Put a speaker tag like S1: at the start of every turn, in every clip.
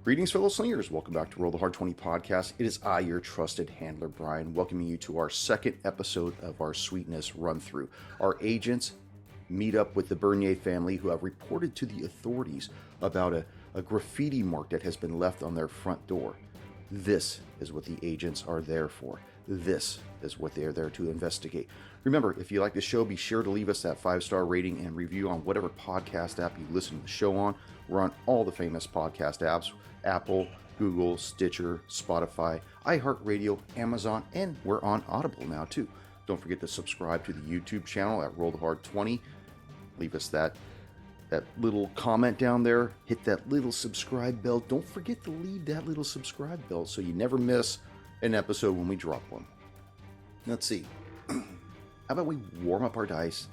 S1: Greetings, fellow slingers. Welcome back to Roll the Hard 20 podcast. It is I, your trusted handler, Brian, welcoming you to our second episode of our Sweetness run-through. Our agents meet up with the Bernier family, who have reported to the authorities about a graffiti mark that has been left on their front door. This is what the agents are there for. This is what they are there to investigate. Remember, if you like the show, be sure to leave us that 5-star rating and review on whatever podcast app you listen to the show on. We're on all the famous podcast apps: Apple, Google, Stitcher, Spotify, iHeart Radio, Amazon, and we're on Audible now too. Don't forget to subscribe to the YouTube channel at Roll the Hard 20. Leave us that little comment down there. Hit that little subscribe bell. Don't forget to leave that little subscribe bell so you never miss an episode when we drop one. Let's see. How about we warm up our dice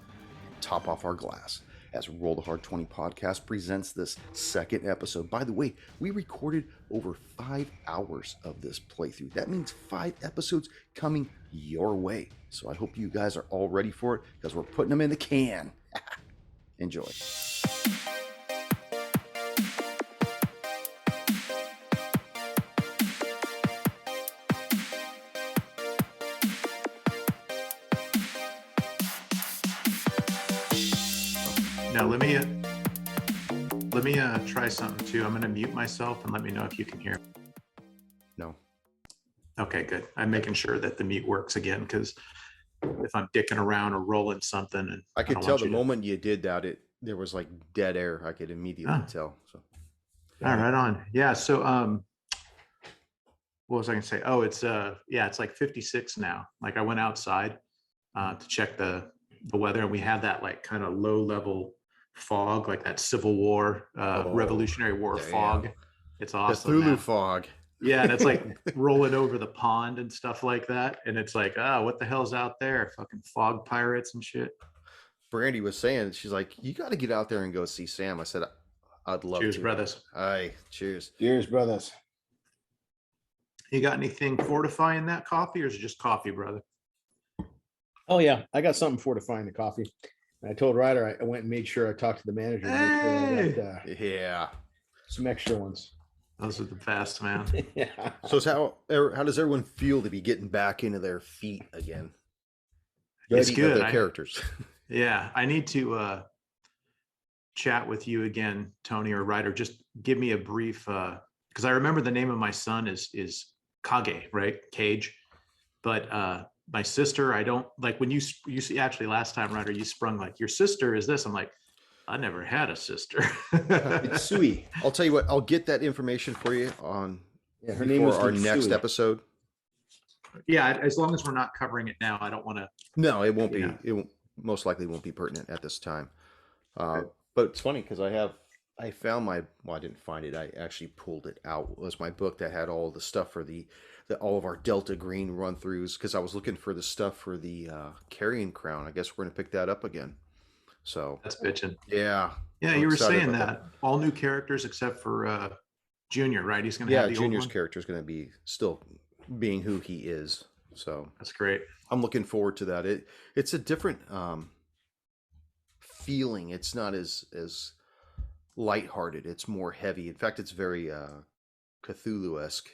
S1: and top off our glass as Roll the Hard 20 podcast presents this second episode. By the way, we recorded over 5 hours of this playthrough. That means 5 episodes coming your way. So I hope you guys are all ready for it, because we're putting them in the can. Enjoy.
S2: Now let me try something too. I'm going to mute myself and let me know if you can hear.
S1: No.
S2: Okay, good. I'm making sure that the mute works again, because if I'm dicking around or rolling something, and
S1: I could tell the moment you did that, there was like dead air. I could immediately tell. So.
S2: All right, on. Yeah. So what was I going to say? Oh, it's like 56 now. Like I went outside to check the weather, and we had that like kind of low level fog, like that Civil War, Revolutionary War fog. It's awesome.
S1: The Cthulhu fog.
S2: Yeah, and it's like rolling over the pond and stuff like that. And it's like, what the hell's out there? Fucking fog pirates and shit.
S1: Brandy was saying, she's like, you got to get out there and go see Sam. I said, I'd love to.
S2: Cheers, brothers.
S1: Aye, cheers.
S3: Cheers, brothers.
S2: You got anything fortifying that coffee, or is it just coffee, brother?
S3: Oh yeah, I got something fortifying the coffee. And I told Ryder I went and made sure I talked to the manager.
S2: Hey!
S3: To make sure I got,
S1: Yeah.
S3: some extra ones.
S2: Those are the best, man.
S3: Yeah.
S1: So how does everyone feel to be getting back into their feet again?
S2: It's
S1: Feet of
S2: good.
S1: their characters.
S2: Yeah, I need to chat with you again, Tony or Ryder. Just give me a brief, because I remember the name of my son is Kage, right? Cage. But my sister, I don't like when you see, actually last time, Ryder, you sprung like, your sister is this. I'm like, I never had a sister.
S3: It's Sui.
S1: I'll tell you what, I'll get that information for you on
S3: Her name was
S1: our next
S3: Sui.
S2: episode. Yeah, as long as we're not covering it now, I don't want to.
S1: No, it won't be.
S2: Yeah.
S1: It won't, most likely won't be pertinent at this time. But it's funny because I found I didn't find it. I actually pulled it out. It was my book that had all the stuff for all of our Delta Green run throughs, because I was looking for the stuff for the Carrion Crown. I guess we're gonna pick that up again. So
S2: That's bitching.
S1: yeah.
S2: Yeah,
S1: I'm
S2: you were
S1: excited
S2: saying
S1: about
S2: that. All new characters except for Junior, right? He's going to have the
S1: Junior's
S2: old one.
S1: character is going to be still being who he is. So
S2: That's great.
S1: I'm looking forward to that. It's a different feeling. It's not as lighthearted. It's more heavy. In fact, it's very Cthulhu-esque.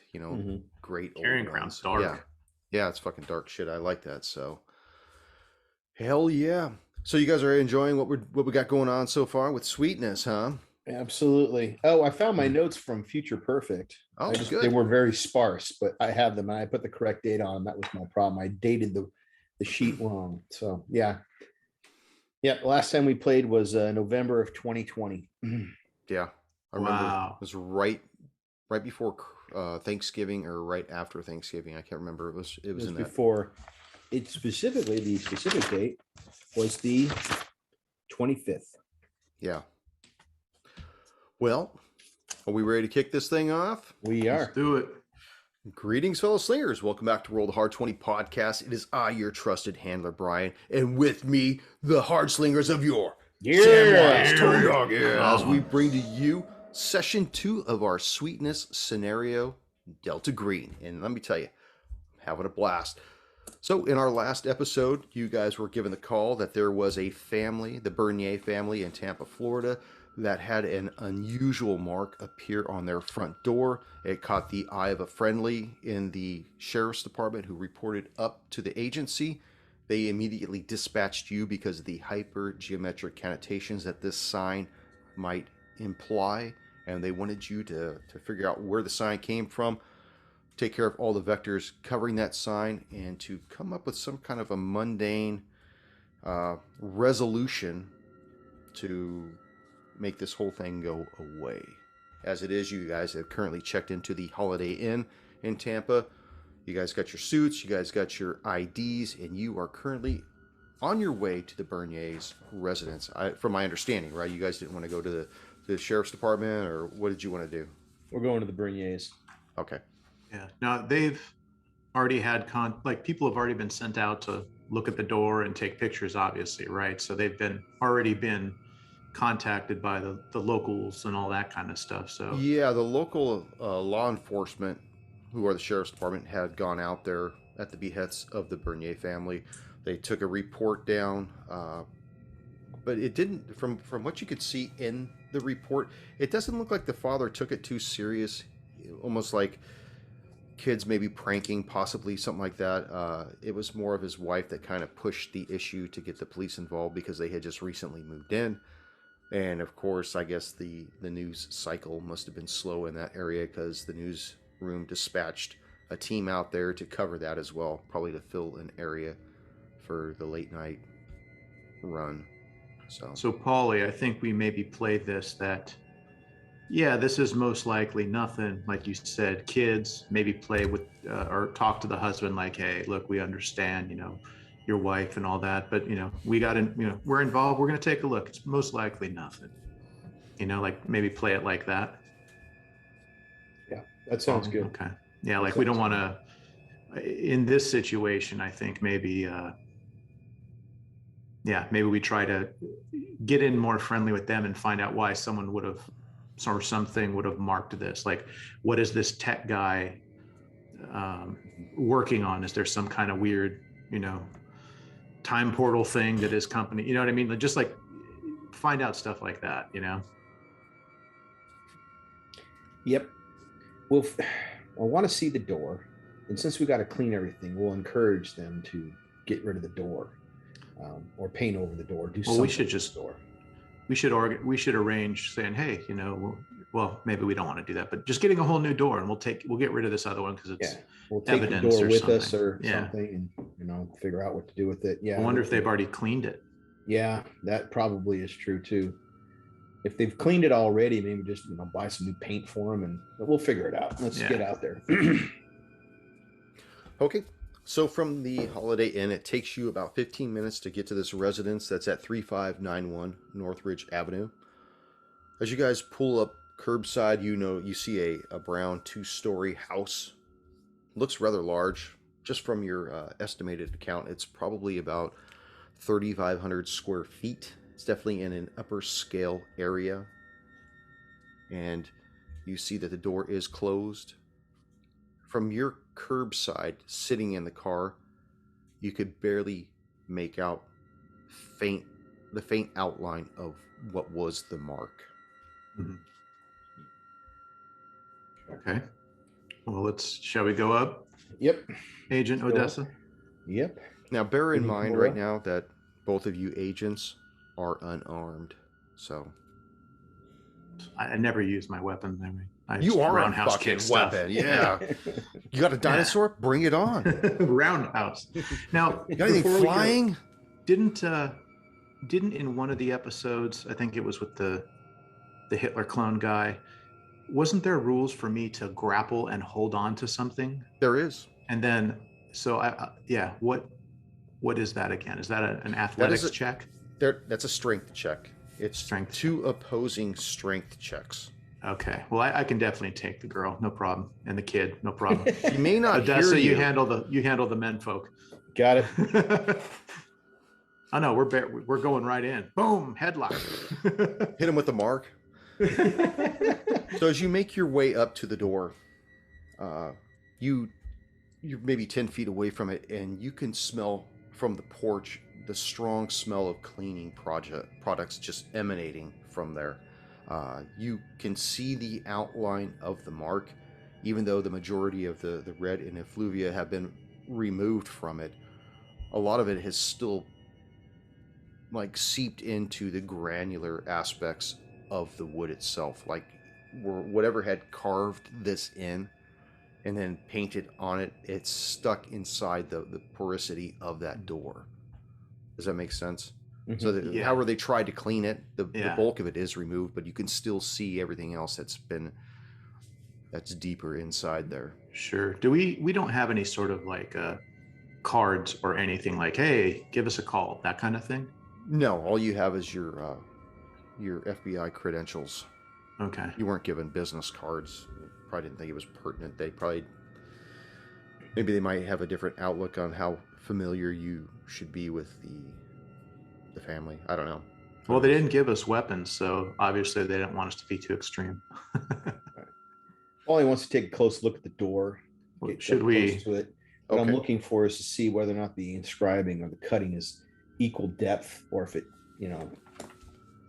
S1: Great old
S2: Carrion
S1: ones.
S2: Crown's dark.
S1: Yeah, it's fucking dark shit. I like that. So hell yeah. So you guys are enjoying what we got going on so far with Sweetness, huh?
S3: Absolutely. Oh, I found my notes from Future Perfect.
S1: Oh, good.
S3: They were very sparse, but I have them and I put the correct date on. That was my problem. I dated the sheet wrong. So yeah. Yeah. Last time we played was November of 2020.
S1: Yeah. I remember
S2: Wow.
S1: it was right before Thanksgiving or right after Thanksgiving. I can't remember. It was
S3: It was
S1: in that.
S3: before. The specific date was the 25th.
S1: Yeah. Well, are we ready to kick this thing off?
S3: We are.
S2: Let's do it.
S1: Greetings, fellow slingers. Welcome back to Roll the Hard 20 podcast. It is I, your trusted handler, Brian, and with me, the hard slingers of yore. Samwise, Tony Dog, as we bring to you session 2 of our Sweetness scenario, Delta Green. And let me tell you, I'm having a blast. So in our last episode, you guys were given the call that there was a family, the Bernier family in Tampa, Florida, that had an unusual mark appear on their front door. It caught the eye of a friendly in the sheriff's department who reported up to the agency. They immediately dispatched you because of the hypergeometric connotations that this sign might imply, and they wanted you to figure out where the sign came from, take care of all the vectors covering that sign, and to come up with some kind of a mundane resolution to make this whole thing go away. As it is, you guys have currently checked into the Holiday Inn in Tampa. You guys got your suits, you guys got your IDs, and you are currently on your way to the Bernier's residence. From my understanding, right? You guys didn't want to go to the sheriff's department, or what did you want to do?
S3: We're going to the Bernier's.
S1: Okay.
S2: Yeah. Now they've already had people have already been sent out to look at the door and take pictures, obviously, right? So they've already been contacted by the locals and all that kind of stuff. So
S1: yeah, the local law enforcement, who are the sheriff's department, had gone out there at the behest of the Bernier family. They took a report down, but it didn't. From what you could see in the report, it doesn't look like the father took it too serious. Almost like kids maybe pranking, possibly something like that. It was more of his wife that kind of pushed the issue to get the police involved because they had just recently moved in. And of course, I guess the news cycle must have been slow in that area because the newsroom dispatched a team out there to cover that as well, probably to fill an area for the late night run. So
S2: Paulie, I think we maybe played this that, yeah, this is most likely nothing. Like you said, kids maybe play with or talk to the husband like, hey, look, we understand, your wife and all that, but we're involved, we're going to take a look, it's most likely nothing, like maybe play it like that.
S3: Yeah, that sounds good.
S2: Okay. Yeah, like we don't want to, in this situation, I think maybe maybe we try to get in more friendly with them and find out why someone would have, or something would have marked this. Like, what is this tech guy working on? Is there some kind of weird, time portal thing that his company, you know what I mean? Just like find out stuff like that,
S3: Yep. Well, I want to see the door. And since we got to clean everything, we'll encourage them to get rid of the door or paint over the door. Do something.
S2: We should just, door. We should arrange saying, hey, well, maybe we don't want to do that, but just getting a whole new door, and we'll get rid of this other one because it's
S3: we'll take the door with us or something, and figure out what to do with it. Yeah.
S2: I wonder if they've already cleaned it.
S3: Yeah, that probably is true too. If they've cleaned it already, maybe just buy some new paint for them, and we'll figure it out. Let's get out there.
S1: Okay. So from the Holiday Inn, it takes you about 15 minutes to get to this residence that's at 3591 Northridge Avenue. As you guys pull up curbside, you see a brown 2-story house. Looks rather large. Just from your estimated account, it's probably about 3,500 square feet. It's definitely in an upper scale area. And you see that the door is closed. From your curbside, sitting in the car, you could barely make out the faint outline of what was the mark.
S2: Mm-hmm. Okay. Well, shall we go up?
S3: Yep.
S2: Agent Odessa?
S3: Yep.
S1: Now, bear in mind right now that both of you agents are unarmed, so.
S2: I never use my weapons.
S1: You are a fucking weapon, yeah. You got a dinosaur? Bring it on.
S2: Roundhouse. Now,
S1: you got anything flying?
S2: Didn't in one of the episodes, I think it was with the Hitler clone guy, wasn't there rules for me to grapple and hold on to something?
S1: There is.
S2: And then, so what is that again? Is that an athletics check?
S1: That's a strength check. It's
S2: strength.
S1: 2 opposing strength checks.
S2: Okay. Well, I can definitely take the girl, no problem, and the kid, no problem.
S1: He may not
S2: Odessa,
S1: hear you.
S2: You handle the men folk.
S3: Got it.
S2: I know we're going right in. Boom, headlock.
S1: Hit him with the mark. So as you make your way up to the door, you're maybe 10 feet away from it, and you can smell from the porch the strong smell of cleaning products just emanating from there. You can see the outline of the mark, even though the majority of the red and effluvia have been removed from it. A lot of it has still like seeped into the granular aspects of the wood itself, like whatever had carved this in and then painted on it, it's stuck inside the porosity of that door. Does that make sense? So that,
S2: Yeah.
S1: however they tried to clean it, the
S2: Yeah.
S1: bulk of it is removed, but you can still see everything else that's deeper inside there.
S2: Sure. Do we don't have any sort of like cards or anything like, hey, give us a call, that kind of thing?
S1: No, all you have is your FBI credentials.
S2: Okay.
S1: You weren't given business cards. Probably didn't think it was pertinent. Maybe they might have a different outlook on how familiar you should be with the family. I don't know.
S2: Well, they didn't give us weapons, so obviously they didn't want us to be too extreme.
S3: Paulie wants to take a close look at the door.
S2: Well,
S3: get
S2: should
S3: up
S2: we-
S3: close to it? What I'm looking for is to see whether or not the inscribing or the cutting is equal depth, or if it,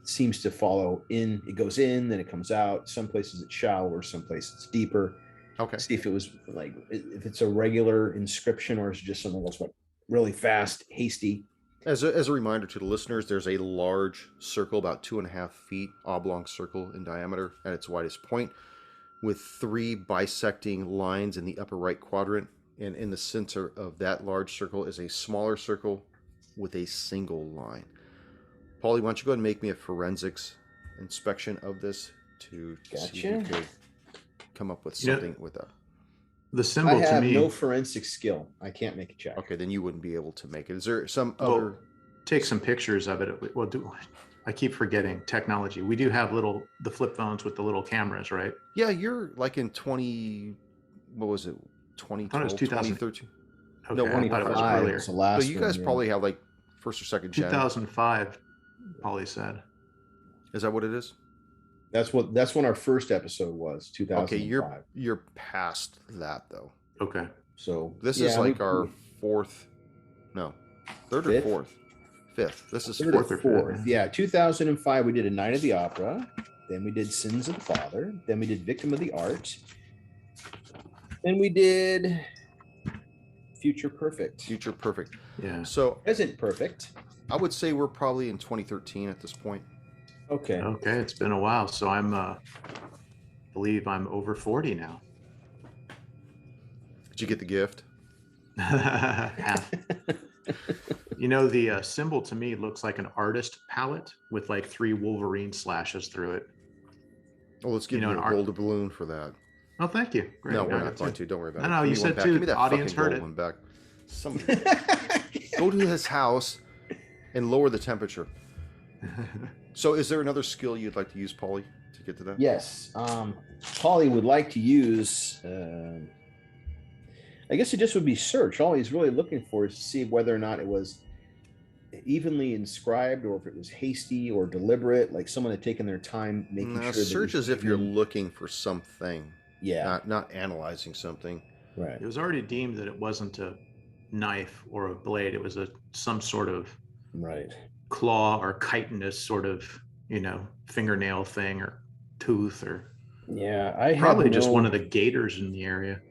S3: seems to follow in. It goes in, then it comes out. Some places it's shallower, some places it's deeper.
S1: Okay.
S3: See if it was like, if it's a regular inscription or is it just something that's went really fast, hasty.
S1: As a reminder to the listeners, there's a large circle, about 2.5 feet, oblong circle in diameter at its widest point, with 3 bisecting lines in the upper right quadrant. And in the center of that large circle is a smaller circle with a single line. Paulie, why don't you go ahead and make me a forensics inspection of this to see if you could come up with something with that.
S2: The symbol
S3: I have
S2: to me.
S3: no forensic skill. I can't make a check.
S1: Okay, then you wouldn't be able to make it. Is there some
S2: Well,
S1: other?
S2: Take some pictures of it. Well, I keep forgetting technology. We do have the flip phones with the little cameras, right?
S1: Yeah, you're like in 20. What was it? 2012, 2013.
S2: Okay,
S1: No,
S2: I thought it was
S3: 25
S2: earlier.
S3: was the last
S1: So you guys
S3: one, yeah.
S1: probably have like first or second gen.
S2: 2005, Paulie said.
S1: Is that what it is?
S3: That's when our first episode was, 2005.
S1: Okay, you're past that though.
S2: Okay.
S3: So
S1: This is like our third or
S3: Fifth?
S1: fourth, fifth. This is
S3: third
S1: fourth
S3: or fourth. Yeah, 2005 we did A Night of the Opera. Then we did Sins of the Father. Then we did Victim of the Art. Then we did Future Perfect.
S1: Future Perfect.
S2: Yeah.
S1: So
S3: Present Perfect.
S1: I would say we're probably in 2013 at this point.
S3: Okay.
S2: Okay, it's been a while. So believe I'm over 40 now.
S1: Did you get the gift?
S2: Half. The symbol to me looks like an artist palette with like 3 Wolverine slashes through it.
S1: Oh, let's give you a gold balloon for that.
S2: Oh, thank you. Great.
S1: No, we're not going to. Don't worry about it.
S2: No,
S1: Give
S2: you
S1: me one
S2: said
S1: back.
S2: too.
S1: Give me
S2: The
S1: that
S2: audience
S1: fucking
S2: heard
S1: gold
S2: it.
S1: one back. Somebody go to his house and lower the temperature. So is there another skill you'd like to use, Paulie, to get to that?
S3: Yes. Paulie would like to use, I guess it just would be search. All he's really looking for is to see whether or not it was evenly inscribed or if it was hasty or deliberate, like someone had taken their time making sure that
S1: search as if you're looking for something.
S3: Yeah.
S1: Not analyzing something.
S3: Right.
S2: It was already deemed that it wasn't a knife or a blade. It was some sort of claw or chitinous sort of, fingernail thing or tooth or
S3: I
S2: probably just one of the gators in the area.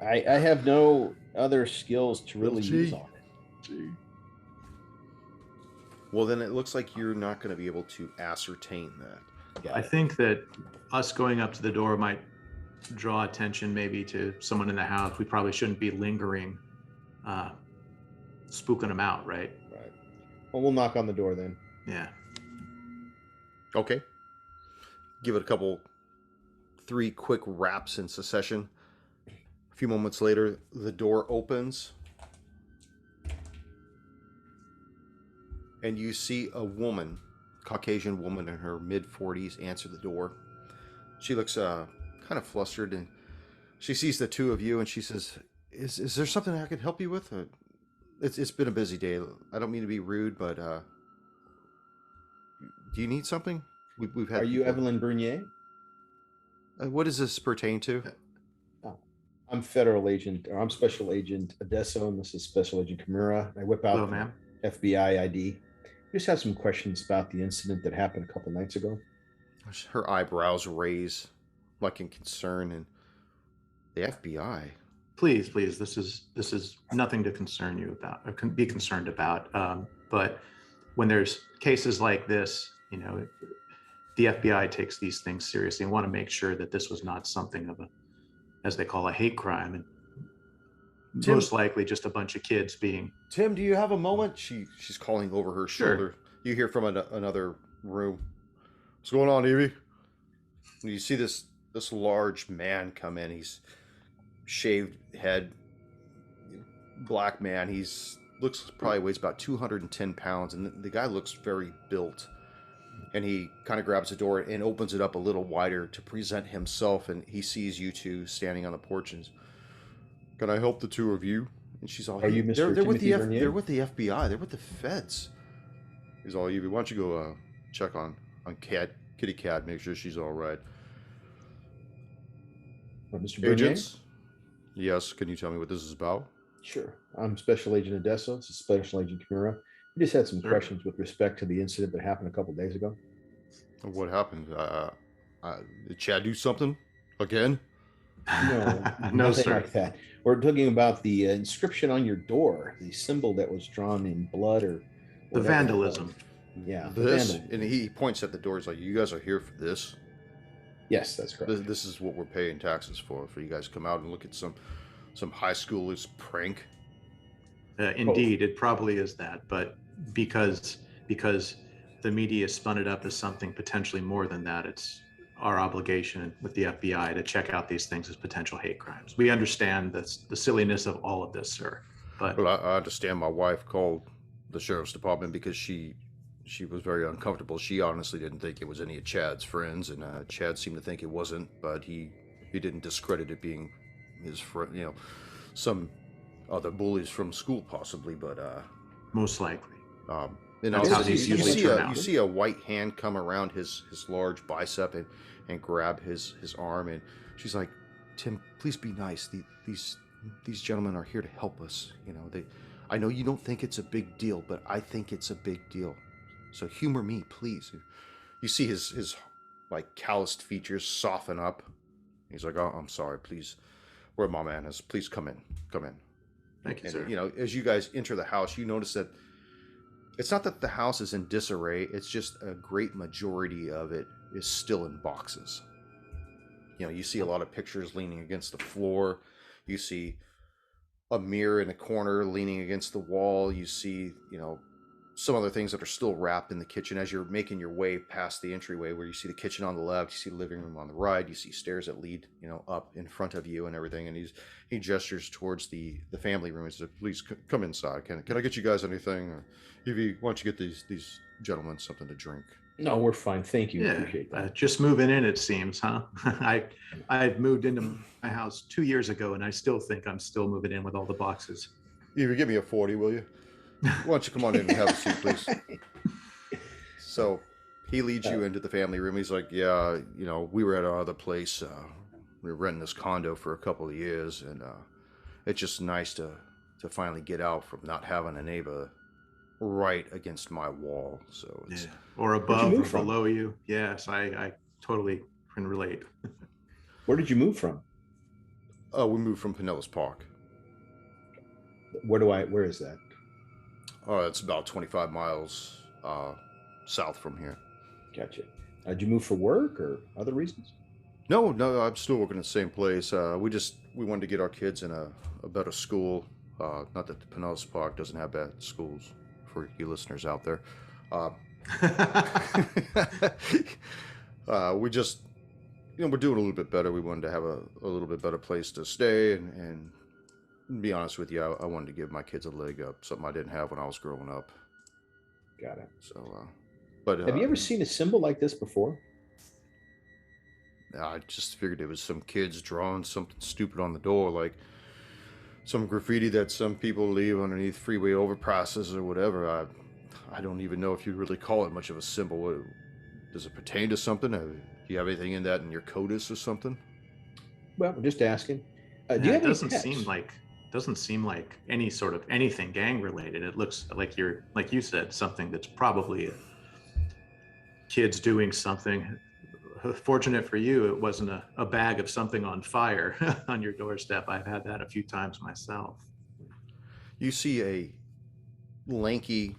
S3: I have no other skills to really use on it.
S1: Well, then it looks like you're not going to be able to ascertain that.
S2: I think that us going up to the door might draw attention maybe to someone in the house. We probably shouldn't be lingering, spooking them out, right?
S3: Right. Well, we'll knock on the door then.
S2: Yeah.
S1: Okay. Give it 3 quick raps in succession. A few moments later, the door opens. And you see a woman, Caucasian woman in her mid-40s, answer the door. She looks kind of flustered, and she sees the two of you, and she says, "Is there something I can help you with? It's been a busy day. I don't mean to be rude, but do you need something? We've had.
S3: Are you Evelyn Bernier?
S1: What does this pertain to?
S3: I'm Federal Agent, or I'm Special Agent Adesso, and this is Special Agent Kimura. I whip out
S2: Hello, ma'am.
S3: FBI ID. Just have some questions about the incident that happened a couple nights ago.
S1: Her eyebrows raise, like in concern, and the FBI.
S2: Please, please, this is nothing to concern you about or be concerned about. But when there's cases like this, the FBI takes these things seriously and want to make sure that this was not something of a, as they call, a hate crime, and
S1: Tim-
S2: most likely just a bunch of kids being.
S1: Tim, do you have a moment? She's calling over her
S2: Sure.
S1: shoulder. You hear from another room. What's going on, Evie? And you see this large man come in. He's shaved head, black man. Looks probably weighs about 210 pounds, and the guy looks very built. And he kind of grabs the door and opens it up a little wider to present himself, and he sees you two standing on the porch. And, can I help the two of you? And she's all,
S3: Are you Mr.
S1: They're with
S3: Timothy Bernier?
S1: they're with the FBI. They're with the feds. He's all, Evie, why don't you go check on Kitty Cat, make sure she's all right.
S3: Mr. Bernier?
S1: Agents? Yes, can you tell me what this is about?
S3: Sure. I'm Special Agent Odessa. This is Special Agent Kimura. We just had some
S2: Sure.
S3: questions with respect to the incident that happened a couple days ago.
S1: What happened? Did Chad do something again?
S3: No,
S2: No,
S3: nothing
S2: sir.
S3: like that. We're talking about the inscription on your door, the symbol that was drawn in blood or
S2: The
S3: whatever it
S2: vandalism.
S3: was. Yeah. the
S1: This?
S3: vandalism.
S1: And he points at the door. He's like, you guys are here for this?
S3: Yes, that's correct.
S1: This is what we're paying taxes for you guys to come out and look at some high schoolers prank.
S2: Indeed, it probably is that, but because the media spun it up as something potentially more than that, it's our obligation with the FBI to check out these things as potential hate crimes. We understand the silliness of all of this, sir, but
S1: Well, I understand my wife called the sheriff's department because she was very uncomfortable. She honestly didn't think it was any of Chad's friends, and Chad seemed to think it wasn't, but he didn't discredit it being his friend, some other bullies from school possibly, but
S2: most likely.
S1: and
S2: That's
S1: also,
S2: how these usually turn out.
S1: you see a white hand come around his large bicep and grab his arm, and she's like, Tim, please be nice. These gentlemen are here to help us. I know you don't think it's a big deal, but I think it's a big deal. So humor me, please. You see his like calloused features soften up. He's like, oh, I'm sorry, please. Where my man is, please come in.
S2: Thank you,
S1: And,
S2: sir.
S1: as you guys enter the house, you notice that it's not that the house is in disarray. It's just a great majority of it is still in boxes. You see a lot of pictures leaning against the floor. You see a mirror in a corner leaning against the wall. You see, some other things that are still wrapped in the kitchen as you're making your way past the entryway, where you see the kitchen on the left, you see the living room on the right, you see stairs that lead, up in front of you and everything. And he gestures towards the family room and says, please come inside. Can I get you guys anything? Or Evie, why don't you get these gentlemen something to drink?
S3: No, we're fine. Thank you.
S2: Yeah,
S3: Appreciate that.
S2: just moving in, it seems, huh? I've moved into my house 2 years ago, and I still think I'm still moving in with all the boxes.
S1: Evie, give me a 40, will you? Why don't you come on in and have a seat, please? So he leads you into the family room. He's like, yeah, we were at our other place. We were renting this condo for a couple of years, and it's just nice to finally get out from not having a neighbor right against my wall. So it's
S2: Or above
S3: move
S2: or
S3: from?
S2: below you. Yes, I totally can relate.
S3: Where did you move from?
S1: we moved from Pinellas Park.
S3: Where is that?
S1: It's about 25 miles south from here.
S3: Gotcha. Did you move for work or other reasons?
S1: No, I'm still working in the same place. We wanted to get our kids in a better school. Not that the Pinellas Park doesn't have bad schools for you listeners out there. We just, we're doing a little bit better. We wanted to have a little bit better place to stay, and be honest with you, I wanted to give my kids a leg up, something I didn't have when I was growing up.
S3: Got it.
S1: So, but
S3: Have you ever seen a symbol like this before?
S1: I just figured it was some kids drawing something stupid on the door, like some graffiti that some people leave underneath freeway overpasses or whatever. I don't even know if you'd really call it much of a symbol. Does it pertain to something? Do you have anything in that in your CODIS or something?
S3: Well, I'm just asking. Do you
S2: Yeah,
S3: have
S2: it
S3: any
S2: doesn't
S3: pets?
S2: seem like doesn't seem like any sort of anything gang related. It looks like like you said, something that's probably kids doing something. Fortunate for you, it wasn't a bag of something on fire on your doorstep. I've had that a few times myself.
S1: You see a lanky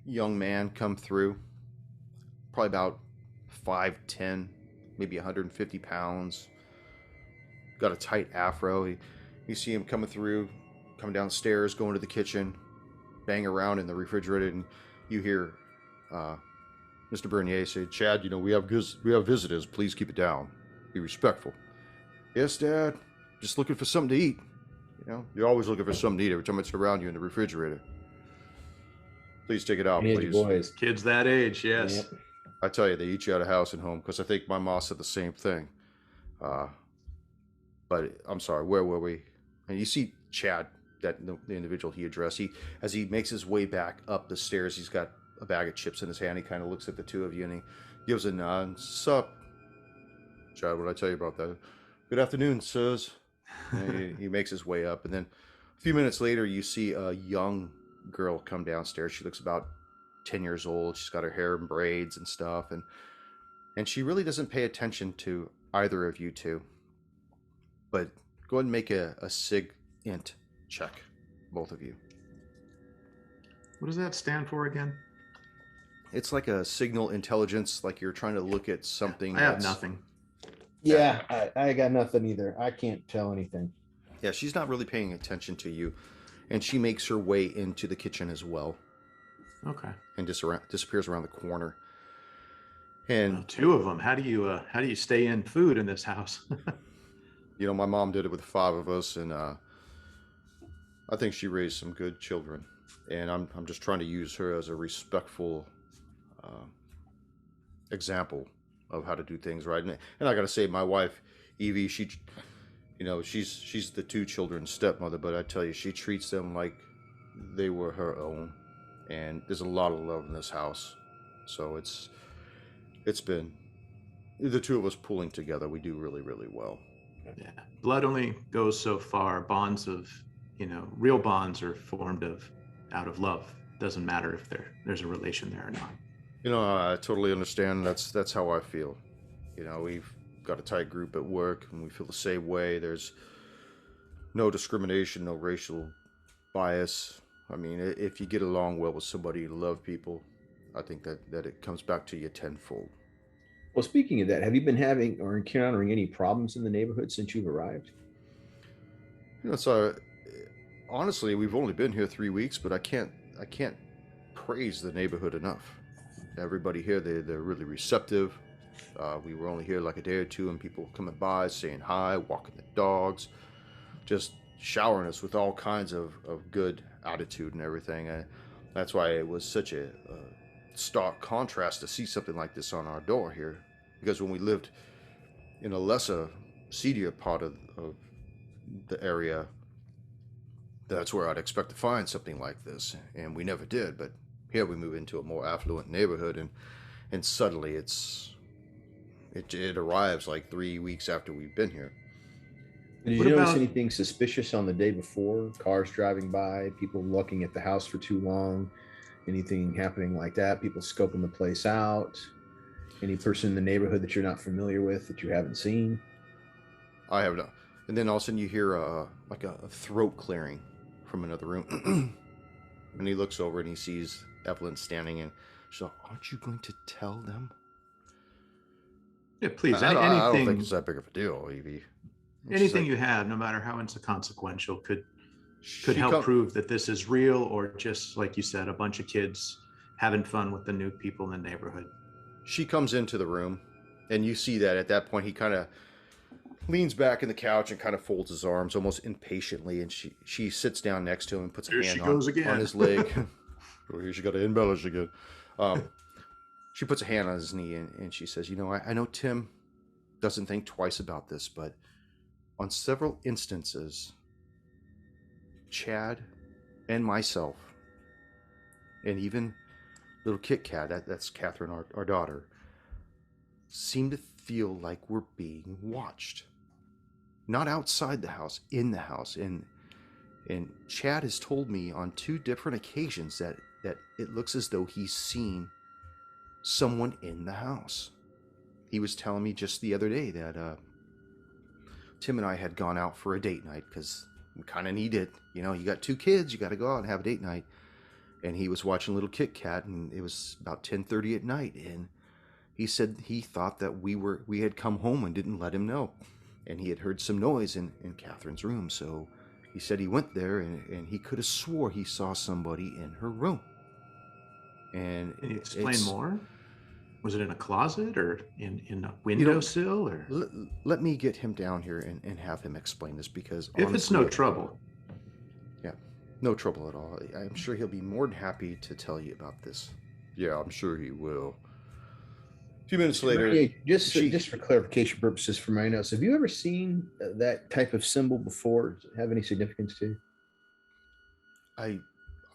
S1: young man come through, probably about 5'10", maybe 150 pounds. Got a tight afro. You see him coming through, coming downstairs, going to the kitchen, bang around in the refrigerator, and you hear Mr. Bernier say, "Chad, we have visitors. Please keep it down. Be respectful." "Yes, Dad. Just looking for something to eat." You're always looking for something to eat every time it's around you in the refrigerator. "Please take it out,
S3: Teenage
S1: please."
S3: boys.
S2: Kids that age, yes.
S3: Yep.
S1: I tell you, they eat you out of house and home, because I think my mom said the same thing. But I'm sorry, where were we? And you see Chad, the individual he addressed. As he makes his way back up the stairs, he's got a bag of chips in his hand. He kind of looks at the two of you and he gives a nod. "Sup, Chad? What did I tell you about that? Good afternoon, sirs." He makes his way up, and then a few minutes later, you see a young girl come downstairs. She looks about 10 years old. She's got her hair in braids and stuff, and she really doesn't pay attention to either of you two. But go ahead and make a sig int check, both of you.
S2: What does that stand for again?
S1: It's like a signal intelligence, like you're trying to look at something.
S2: I have nothing.
S3: Yeah, I got nothing either. I can't tell anything.
S1: Yeah, she's not really paying attention to you, and she makes her way into the kitchen as well.
S2: Okay.
S1: And disappears around the corner. And
S2: well, two of them. How do you stay in food in this house?
S1: My mom did it with 5 of us, and I think she raised some good children. And I'm just trying to use her as a respectful example of how to do things right. And I gotta say, my wife Evie, she's the 2 children's stepmother, but I tell you, she treats them like they were her own. And there's a lot of love in this house. So it's been the 2 of us pulling together. We do really, really well.
S2: Yeah. Blood only goes so far. Bonds of, real bonds are formed out of love. Doesn't matter if there's a relation there or not.
S1: I totally understand. That's how I feel. We've got a tight group at work, and we feel the same way. There's no discrimination, no racial bias. I mean, if you get along well with somebody, you love people, I think that it comes back to you tenfold.
S3: Well, speaking of that, have you been having or encountering any problems in the neighborhood since you've arrived?
S1: So honestly, we've only been here 3 weeks, but I can't praise the neighborhood enough. Everybody here, they're really receptive. We were only here like a day or two, and people coming by, saying hi, walking the dogs, just showering us with all kinds of good attitude and everything. That's why it was such a stark contrast to see something like this on our door here, because when we lived in a lesser, seedier part of the area, that's where I'd expect to find something like this, and we never did. But here we move into a more affluent neighborhood, and suddenly it arrives like 3 weeks after we've been here.
S3: Did you notice anything suspicious on the day before? Cars driving by, people looking at the house for too long, anything happening like that? People scoping the place out? Any person in the neighborhood that you're not familiar with that you haven't seen?
S1: I have not. And then all of a sudden you hear like a throat clearing from another room. And he looks over and he sees Evelyn standing in. She's like, "Aren't you going to tell them?"
S2: Yeah, please.
S1: I don't think
S2: Anything,
S1: it's that big of a deal, Evie.
S2: anything you have, no matter how inconsequential, could help prove that this is real, or just like you said, a bunch of kids having fun with the new people in the neighborhood.
S1: She comes into the room, and you see that at that point he kind of leans back in the couch and kind of folds his arms almost impatiently, and she sits down next to him and puts a hand on his leg. Oh, here she got to embellish again. She puts a hand on his knee, and she says, I know Tim doesn't think twice about this, but on several instances, Chad and myself, and even little Kit Kat, that's Catherine, our daughter, seem to feel like we're being watched. Not outside the house, in the house. And And Chad has told me on 2 different occasions that it looks as though he's seen someone in the house. He was telling me just the other day that Tim and I had gone out for a date night because we kind of need it. You know, you got 2 kids, you got to go out and have a date night. And he was watching Little Kit Kat, and it was about 10:30 at night. And he said he thought that we had come home and didn't let him know. And he had heard some noise in Catherine's room. So he said he went there, and he could have swore he saw somebody in her room. And
S2: Can you explain more? Was it in a closet or in a windowsill? Or
S1: let me get him down here and have him explain this, because
S2: if
S1: honestly,
S2: it's no trouble.
S1: Yeah, no trouble at all. I'm sure he'll be more than happy to tell you about this. Yeah, I'm sure he will. A few minutes later,
S3: just for clarification purposes for my notes, have you ever seen that type of symbol before? Does it have any significance to you?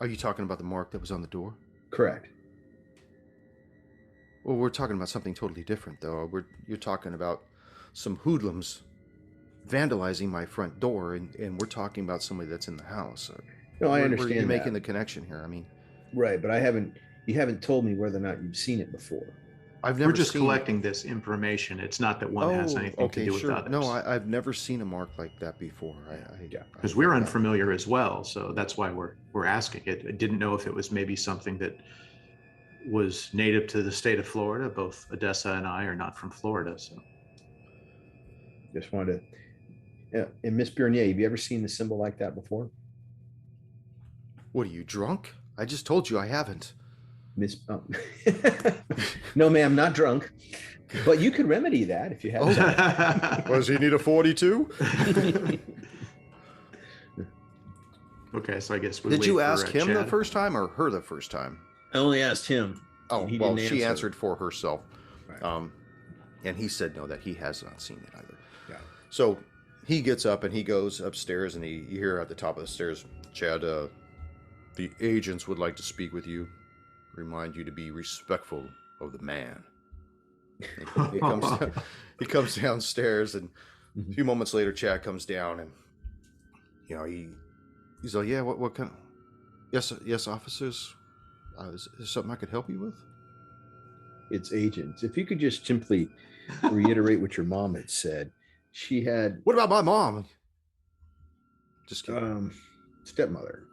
S1: Are you talking about the mark that was on the door?
S3: Correct.
S1: Well, we're talking about something totally different, though. You're talking about some hoodlums vandalizing my front door, and we're talking about somebody that's in the house.
S3: No, I understand.
S1: You're making the connection here. I mean,
S3: right, but you haven't told me whether or not you've seen it before.
S2: We're just collecting this information. It's not that one has anything to do with others.
S1: No, I've never seen a mark like that before.
S2: Because we're unfamiliar as well, so that's why we're asking it. I didn't know if it was maybe something that was native to the state of Florida. Both Odessa and I are not from Florida, so
S3: just wanted to. Yeah, and Miss Bernier, have you ever seen a symbol like that before?
S1: What, are you drunk? I just told you I haven't.
S3: No, ma'am, not drunk. But you could remedy that if you had.
S1: Does he need a 42?
S2: Okay, so I guess
S1: Did you ask him the first time or her the first time?
S3: I only asked him.
S1: Oh, well, she answered for herself. Right. And he said no, that he has not seen it either.
S3: Yeah.
S1: So he gets up and he goes upstairs, and you hear at the top of the stairs, Chad, the agents would like to speak with you. Remind you to be respectful of the man. He comes downstairs, and a few moments later, Chad comes down, and he's like, yeah, what kind of, yes, officers, is there something I could help you with?
S3: It's agents. If you could just simply reiterate what your mom had said. She had.
S1: What about my mom? Just kidding.
S3: Stepmother.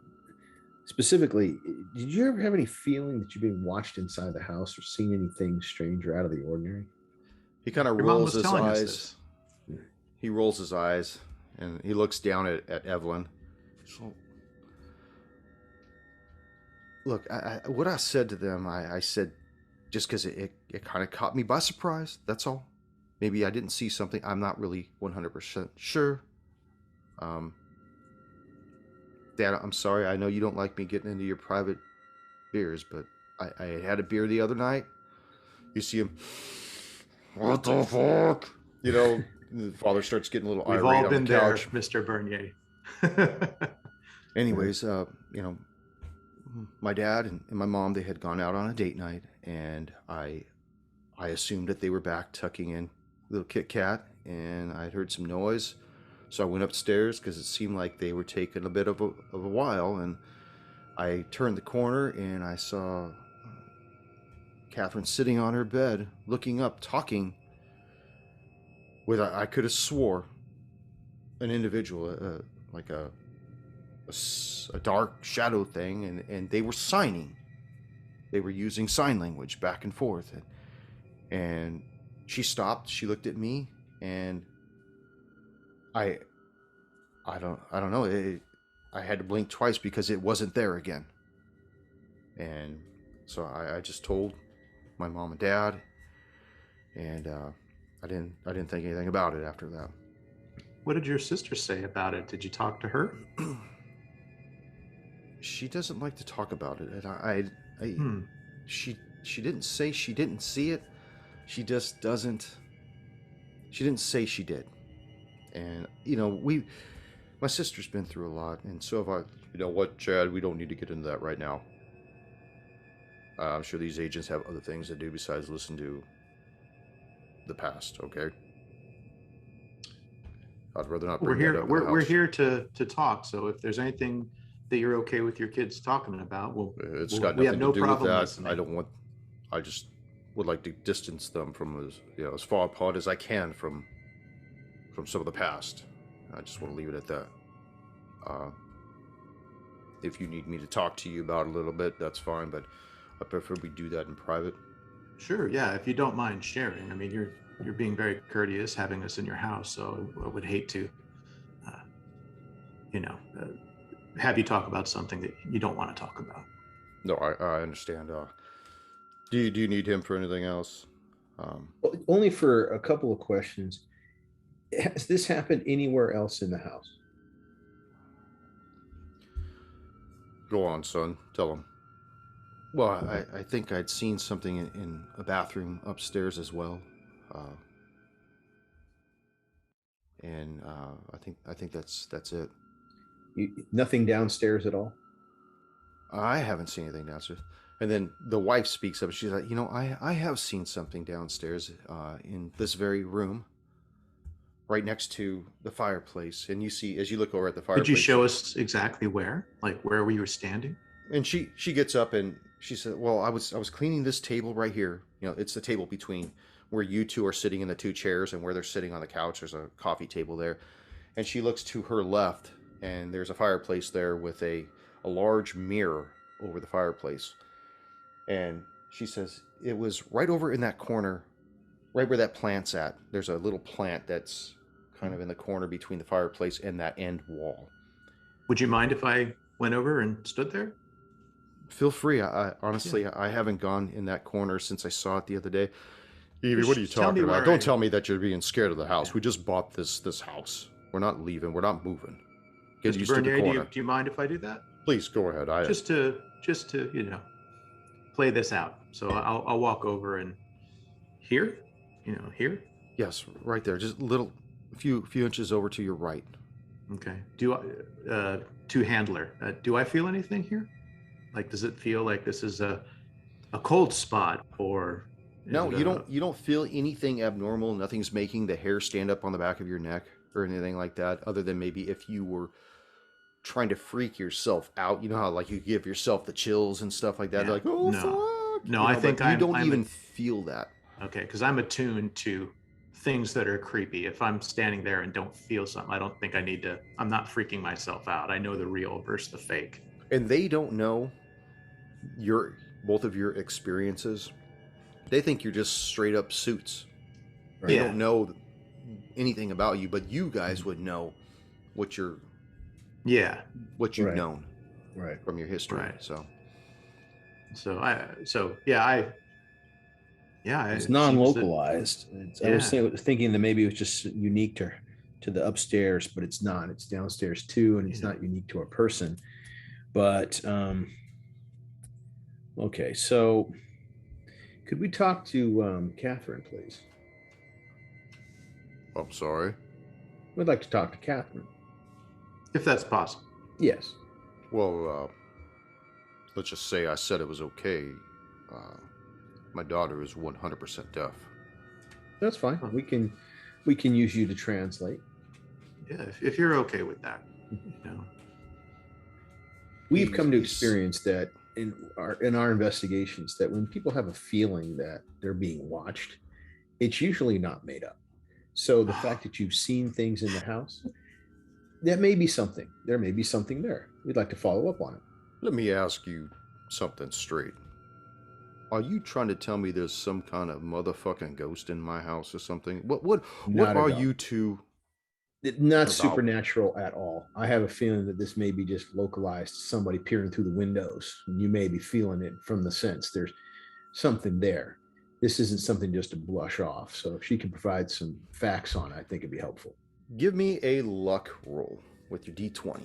S3: Specifically, did you ever have any feeling that you're being watched inside the house or seen anything strange or out of the ordinary?
S1: He kind of rolls his eyes. He rolls his eyes, and he looks down at Evelyn. So, look, what I said to them, I said just because it kind of caught me by surprise. That's all. Maybe I didn't see something. I'm not really 100% sure. Dad, I'm sorry. I know you don't like me getting into your private beers, but I had a beer the other night. You see him. What the fuck? You know, the father starts getting a little irate on the couch.
S2: We've all been there, Mr. Bernier.
S1: Anyways, my dad and my mom, they had gone out on a date night, and I assumed that they were back tucking in Little Kit Kat, and I'd heard some noise. So I went upstairs because it seemed like they were taking a bit of a while, and I turned the corner and I saw Catherine sitting on her bed, looking up, talking with, I could have swore, an individual, like a dark shadow thing, and they were signing. They were using sign language back and forth, and she stopped. She looked at me, and I don't know. I had to blink twice because it wasn't there again. And so I just told my mom and dad, and I didn't think anything about it after that.
S2: What did your sister say about it? Did you talk to her?
S1: She doesn't like to talk about it, and she didn't say she didn't see it. She just doesn't. She didn't say she did. And my sister's been through a lot, and so have I. You know what, Chad? We don't need to get into that right now. I'm sure these agents have other things to do besides listen to the past. Okay. I'd rather not
S2: We're
S1: bring that
S2: here.
S1: up in the
S2: We're
S1: house.
S2: here to talk. So if there's anything that you're okay with your kids talking about,
S1: It's got
S2: we have
S1: nothing
S2: no
S1: to do with
S2: problem
S1: that.
S2: listening.
S1: I just would like to distance them from as far apart as I can from some of the past. I just want to leave it at that. If you need me to talk to you about it a little bit, that's fine, but I prefer we do that in private.
S2: Sure, yeah, if you don't mind sharing. I mean, you're being very courteous having us in your house, so I would hate to, uh, have you talk about something that you don't want to talk about.
S1: No, I understand. Do you need him for anything else?
S3: Well, only for a couple of questions. Has this happened anywhere else in the house?
S1: Go on, son. Tell him. Well, I think I'd seen something in a bathroom upstairs as well, and I think that's it.
S3: Nothing downstairs at all?
S1: I haven't seen anything downstairs. And then the wife speaks up. She's like, I have seen something downstairs in this very room, right next to the fireplace. And you see, as you look over at the fireplace.
S2: Could you show us exactly where, like where we were standing?
S1: And she gets up and she said, "Well, I was cleaning this table right here. It's the table between where you two are sitting in the two chairs and where they're sitting on the couch. There's a coffee table there." And she looks to her left, and there's a fireplace there with a large mirror over the fireplace. And she says, "It was right over in that corner, right where that plant's at. There's a little plant that's kind of in the corner between the fireplace and that end wall."
S2: Would you mind if I went over and stood there?
S1: Feel free. I honestly, I haven't gone in that corner since I saw it the other day. Evie,
S2: Just
S1: what are you
S2: tell me
S1: talking about?
S2: where
S1: Don't tell me that you're being scared of the house. We just bought this house. We're not leaving. We're not moving. Get
S2: Mr.
S1: used to the
S2: Bernier,
S1: corner.
S2: do you mind if I do that?
S1: Please go ahead.
S2: Just to play this out. So I'll walk over and here.
S1: Yes, right there. Just a few inches over to your right.
S2: Okay. To handler, do I feel anything here? Like, does it feel like this is a cold spot, or
S1: No, you don't feel anything abnormal. Nothing's making the hair stand up on the back of your neck or anything like that, other than maybe if you were trying to freak yourself out. You know how like you give yourself the chills and stuff like that.
S2: Yeah.
S1: Like, oh
S2: No.
S1: fuck.
S2: No, I think
S1: you don't even feel that.
S2: Okay, because I'm attuned to things that are creepy. If I'm standing there and don't feel something, I don't think I need to. I'm not freaking myself out. I know the real versus the fake.
S1: And they don't know both of your experiences. They think you're just straight up suits. Right? They don't know anything about you, but you guys would know what you've known from your history. Right.
S3: It's non-localized. I was thinking that maybe it was just unique to the upstairs, but it's not. It's downstairs too, and it's not unique to a person. But okay, so could we talk to Catherine, please?
S1: I'm sorry.
S3: We'd like to talk to Catherine,
S2: if that's possible.
S3: Yes.
S1: Well, let's just say I said it was okay. My daughter is 100% deaf.
S3: That's fine. We can use you to translate.
S2: Yeah, if you're okay with that.
S3: We've come to experience that in our investigations, that when people have a feeling that they're being watched, it's usually not made up. So the fact that you've seen things in the house, that may be something. There may be something there. We'd like to follow up on it.
S1: Let me ask you something straight. Are you trying to tell me there's some kind of motherfucking ghost in my house or something? What are you two?
S3: Not supernatural at all. I have a feeling that this may be just localized to somebody peering through the windows. And you may be feeling it from the sense there's something there. This isn't something just to blush off. So if she can provide some facts on it, I think it'd be helpful.
S1: Give me a luck roll with your D20.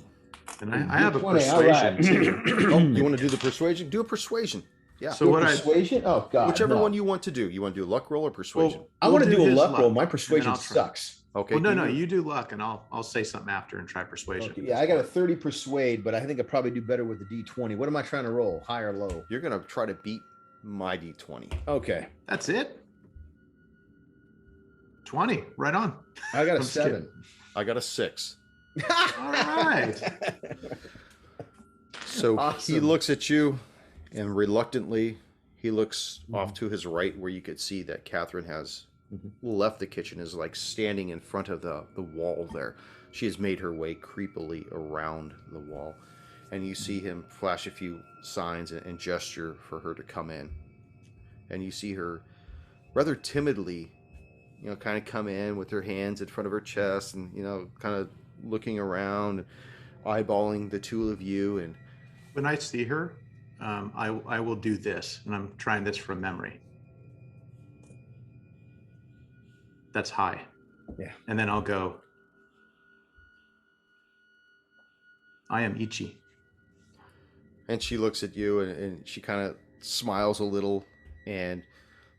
S2: And I have a persuasion too.
S1: Oh, you want to do the persuasion? Do a persuasion. Yeah.
S3: So persuasion? Oh God.
S1: Whichever one you want to do. You want to do a luck roll or persuasion?
S3: Well, I want to do a luck roll. My persuasion sucks.
S2: Okay. Well, no, you do luck, and I'll say something after and try persuasion.
S3: Okay, yeah, I got a 30 persuade, but I think I probably do better with the D20. What am I trying to roll? High or low?
S1: You're gonna try to beat my D20.
S3: Okay.
S2: That's it. 20, right on.
S3: I got a 7.
S1: I got a 6.
S2: All right.
S1: So he
S3: Awesome.
S1: looks at you, and reluctantly, he looks off to his right, where you could see that Catherine has left the kitchen, is like standing in front of the wall there. She has made her way creepily around the wall, and you see him flash a few signs and gesture for her to come in. And you see her rather timidly, kind of come in with her hands in front of her chest and, kind of looking around, eyeballing the two of you. And
S2: When I see her, I will do this, and I'm trying this from memory. That's hi.
S3: Yeah.
S2: And then I'll go, I am Ichi.
S1: And she looks at you, and she kind of smiles a little, and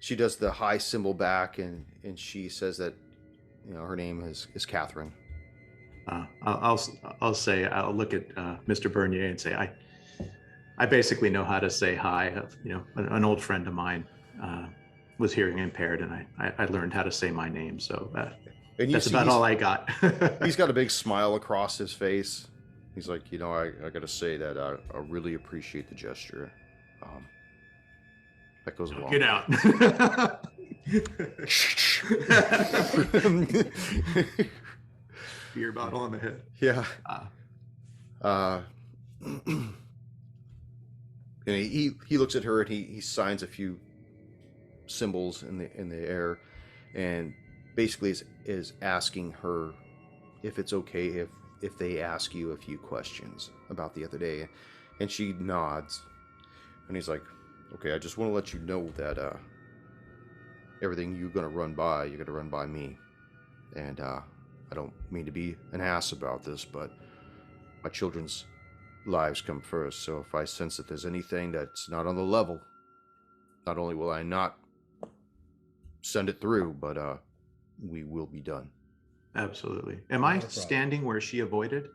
S1: she does the high symbol back, and she says that, her name is Catherine.
S2: I'll say, I'll look at Mr. Bernier and say, I basically know how to say hi. An old friend of mine was hearing impaired, and I learned how to say my name. So that's about all I got.
S1: He's got a big smile across his face. He's like, I got to say that I really appreciate the gesture. That goes along.
S2: Get out. Beer bottle on the head.
S1: Yeah. And he looks at her, and he signs a few symbols in the air, and basically is asking her if it's okay if they ask you a few questions about the other day. And she nods, and he's like, okay, I just want to let you know that everything you're going to run by me. And I don't mean to be an ass about this, but my children's lives come first. So if I sense that there's anything that's not on the level, not only will I not send it through, but we will be done.
S2: Absolutely. Am I standing where she avoided?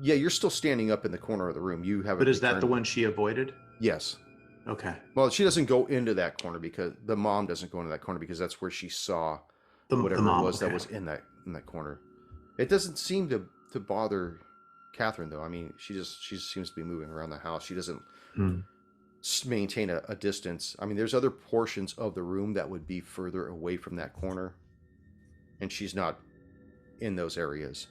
S1: Yeah, you're still standing up in the corner of the room. You haven't.
S2: But is that the one she avoided?
S1: Yes.
S2: Okay.
S1: Well, she doesn't go into that corner, because the mom doesn't go into that corner, because that's where she saw whatever
S2: mom,
S1: it was
S2: okay.
S1: that was in that corner. It doesn't seem to bother Catherine, though. I mean, she seems to be moving around the house. She doesn't maintain a distance. I mean, there's other portions of the room that would be further away from that corner, and she's not in those areas.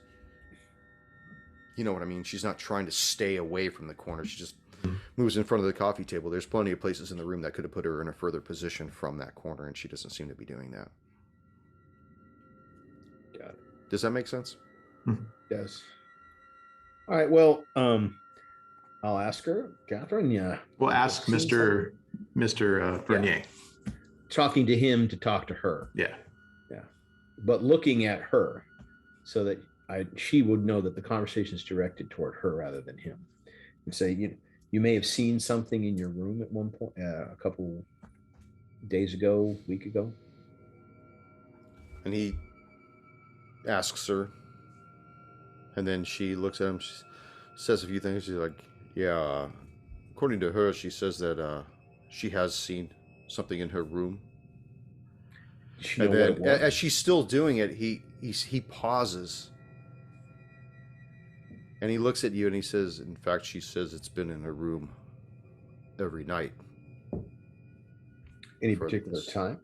S1: You know what I mean? She's not trying to stay away from the corner. She just moves in front of the coffee table. There's plenty of places in the room that could have put her in a further position from that corner, and she doesn't seem to be doing that.
S3: Got it.
S1: Does that make sense?
S3: Yes. All right. Well, I'll ask her, Catherine. Yeah.
S2: We'll ask Mr. Bernier.
S3: Yeah. Talking to him to talk to her.
S2: Yeah.
S3: Yeah. But looking at her, so that she would know that the conversation is directed toward her rather than him, and say, you may have seen something in your room at one point, a couple days ago, week ago.
S1: And he asks her, and then she looks at him, she says a few things. She's like, yeah, according to her, she says that she has seen something in her room. And then as she's still doing it, he pauses, and he looks at you, and he says, in fact, she says it's been in her room every night.
S3: Any particular time?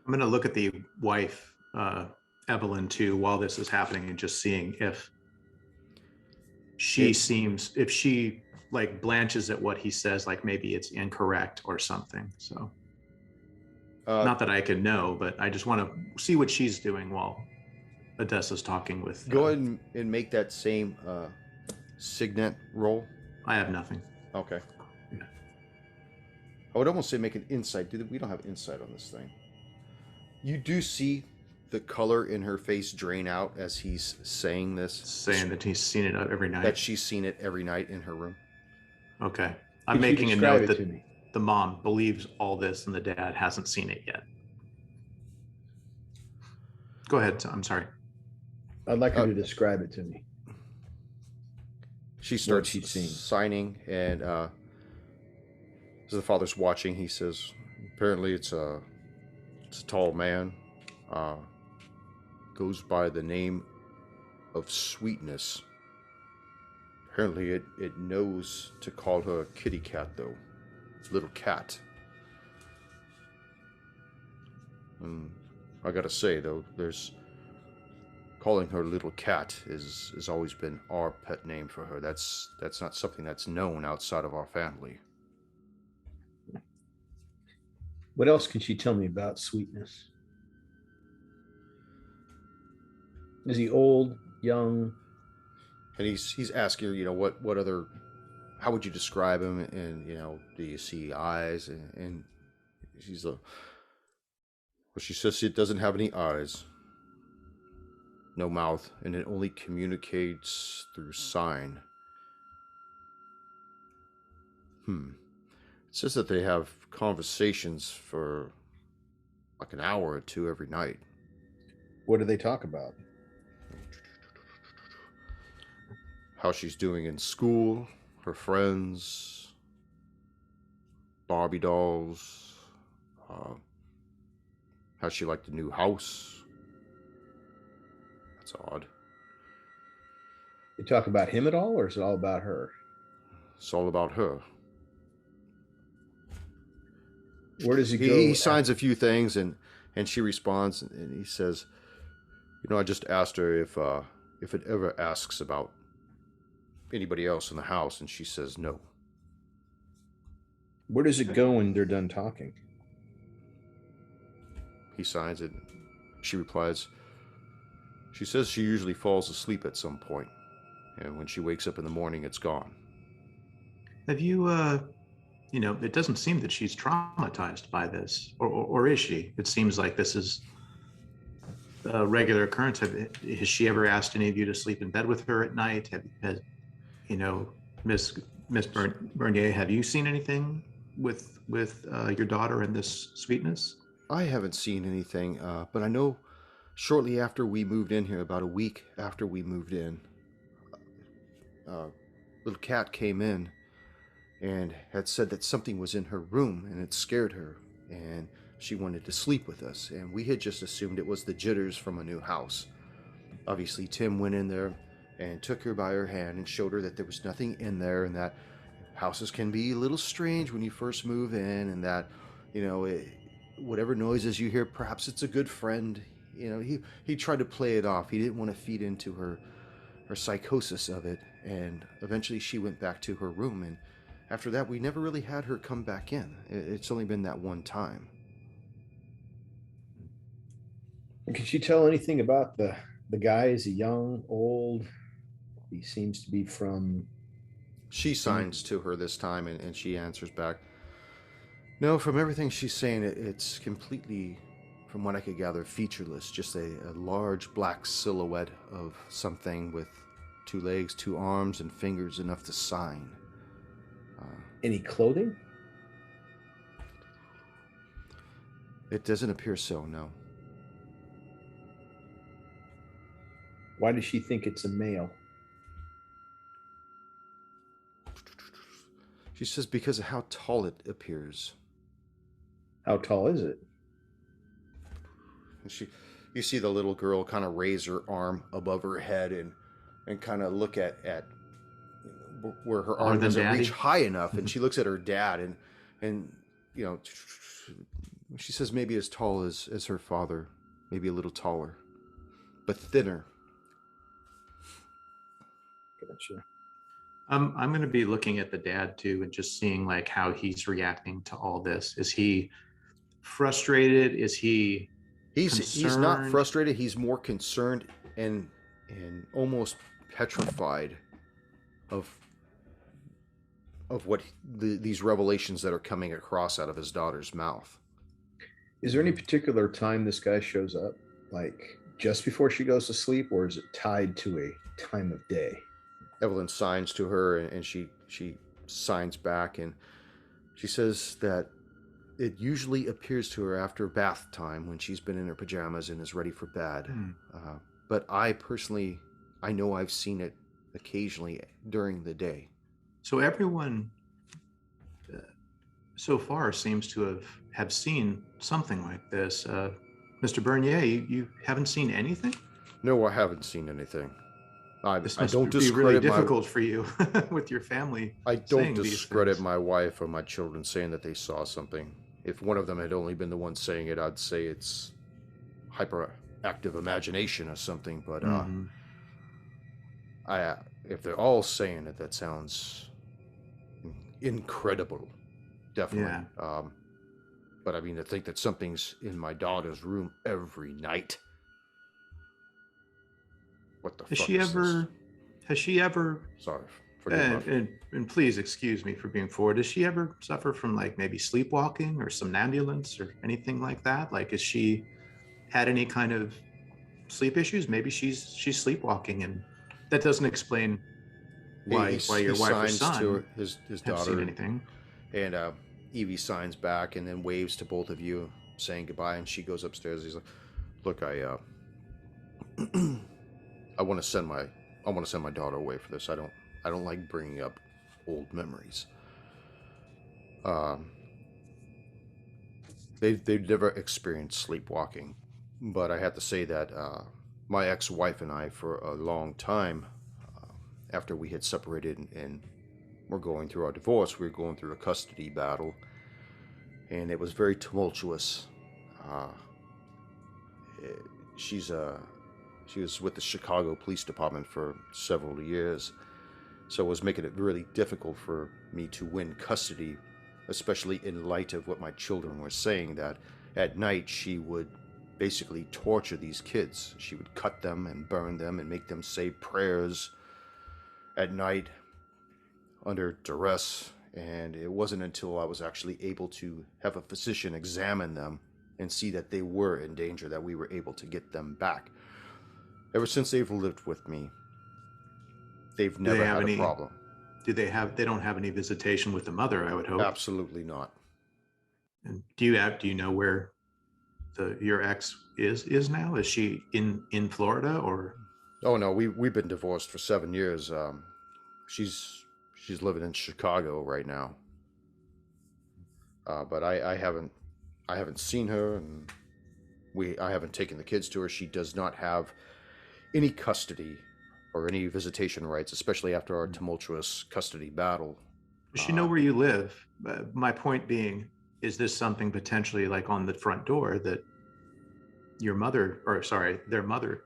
S2: I'm going to look at the wife, Evelyn, too, while this is happening, and just seeing if she like blanches at what he says, like maybe it's incorrect or something. So not that I can know, but I just want to see what she's doing while Odessa's talking with.
S1: Go ahead and make that same signet roll.
S2: I have nothing.
S1: Okay.
S2: Yeah.
S1: I would almost say make an insight. We don't have insight on this thing. You do see the color in her face drain out as he's saying this.
S2: Saying that he's seen it every night.
S1: That she's seen it every night in her room.
S2: Okay. I'm making a note that the mom believes all this and the dad hasn't seen it yet. Go ahead. I'm sorry.
S3: I'd like her to describe it to me.
S1: She starts signing, and as the father's watching, he says, apparently it's a tall man. goes by the name of Sweetness. Apparently it knows to call her a kitty cat, though. Little cat. And I gotta say, though, calling her little cat has always been our pet name for her. That's not something that's known outside of our family.
S3: What else can she tell me about Sweetness? Is he old, young?
S1: And he's asking her, what other, how would you describe him? And, do you see eyes? And well, she says it doesn't have any eyes, no mouth, and it only communicates through sign. It says that they have conversations for like an hour or two every night.
S3: What do they talk about?
S1: How she's doing in school, her friends, Barbie dolls, how she liked the new house. That's odd.
S3: They talk about him at all, or is it all about her?
S1: It's all about her.
S3: Where does he go?
S1: He signs a few things, and she responds, and he says, I just asked her if it ever asks about anybody else in the house, and she says no.
S3: Where does it go when they're done talking?
S1: He signs it. She replies, she says she usually falls asleep at some point, and when she wakes up in the morning, it's gone.
S2: Have you, it doesn't seem that she's traumatized by this, or is she? It seems like this is a regular occurrence. Has she ever asked any of you to sleep in bed with her at night? Miss Bernier, have you seen anything with your daughter and this Sweetness?
S1: I haven't seen anything, but I know shortly after we moved in here, about a week after we moved in, little cat came in and had said that something was in her room and it scared her, and she wanted to sleep with us, and we had just assumed it was the jitters from a new house. Obviously, Tim went in there and took her by her hand and showed her that there was nothing in there, and that houses can be a little strange when you first move in, and that, whatever noises you hear, perhaps it's a good friend. He tried to play it off. He didn't want to feed into her psychosis of it, and eventually she went back to her room, and after that we never really had her come back in. It's only been that one time.
S3: Can she tell anything about the guy? Is he young, old? He seems to be from...
S1: She signs to her this time, and she answers back, no, from everything she's saying, it's completely, from what I could gather, featureless. Just a large black silhouette of something with 2 legs, 2 arms, and fingers enough to sign.
S3: Any clothing?
S1: It doesn't appear so, no.
S3: Why does she think it's a male?
S1: She says because of how tall it appears.
S3: How tall is it?
S1: And you see the little girl kind of raise her arm above her head and kind of look at where her arm doesn't reach high enough, and she looks at her dad, and she says maybe as tall as her father, maybe a little taller, but thinner.
S3: Gotcha.
S2: I'm going to be looking at the dad too, and just seeing like how he's reacting to all this. Is he frustrated? Is he
S1: He's not frustrated. He's more concerned and almost petrified of what these revelations that are coming across out of his daughter's mouth.
S3: Is there any particular time this guy shows up, like just before she goes to sleep, or is it tied to a time of day?
S1: Evelyn signs to her, and she signs back, and she says that it usually appears to her after bath time when she's been in her pajamas and is ready for bed. But I personally, I know I've seen it occasionally during the day.
S2: So everyone so far seems to have seen something like this. Mr. Bernier, you haven't seen anything?
S1: No, I haven't seen anything.
S2: This
S1: I
S2: must
S1: don't
S2: be really
S1: discredit my
S2: difficult for you with your family
S1: I don't
S2: saying these
S1: discredit
S2: things.
S1: my wife or my children saying that they saw something. If one of them had only been the one saying it, I'd say it's hyperactive imagination or something. But
S2: Mhm.
S1: if they're all saying it, that sounds incredible, definitely.
S2: Yeah.
S1: But I mean, to think that something's in my daughter's room every night. What the
S2: Has
S1: fuck
S2: she
S1: is this?
S2: ever, has she ever,
S1: Sorry, forgive my.
S2: and please excuse me for being forward, does she ever suffer from like maybe sleepwalking or somnambulance or anything like that? Like, has she had any kind of sleep issues? Maybe she's sleepwalking, and that doesn't explain
S1: He
S2: why your wife or
S1: signs to
S2: son
S1: his
S2: have seen
S1: daughter,
S2: anything.
S1: and Evie signs back and then waves to both of you, saying goodbye. And she goes upstairs. He's like, "Look, I want to send my daughter away for this. I don't like bringing up old memories. Um, they've never experienced sleepwalking, but I have to say that my ex-wife and I, for a long time, after we had separated and we're going through our divorce, we were going through a custody battle, and it was very tumultuous. Uh, she's She was with the Chicago Police Department for several years, so it was making it really difficult for me to win custody, especially in light of what my children were saying, that at night she would basically torture these kids. She would cut them and burn them and make them say prayers at night under duress. And it wasn't until I was actually able to have a physician examine them and see that they were in danger that we were able to get them back. Ever since they've lived with me, they've
S2: Do they
S1: never
S2: have
S1: had a
S2: any,
S1: problem.
S2: they don't have any visitation with the mother, I would hope.
S1: Absolutely not.
S2: And do you know where your ex is now? Is she in Florida or?
S1: Oh no, we've been divorced for 7 years. She's living in Chicago right now. But I haven't seen her, and I haven't taken the kids to her. She does not have any custody or any visitation rights, especially after our tumultuous custody battle.
S2: Does she know where you live? My point being, is this something potentially like on the front door that your mother, or sorry, their mother,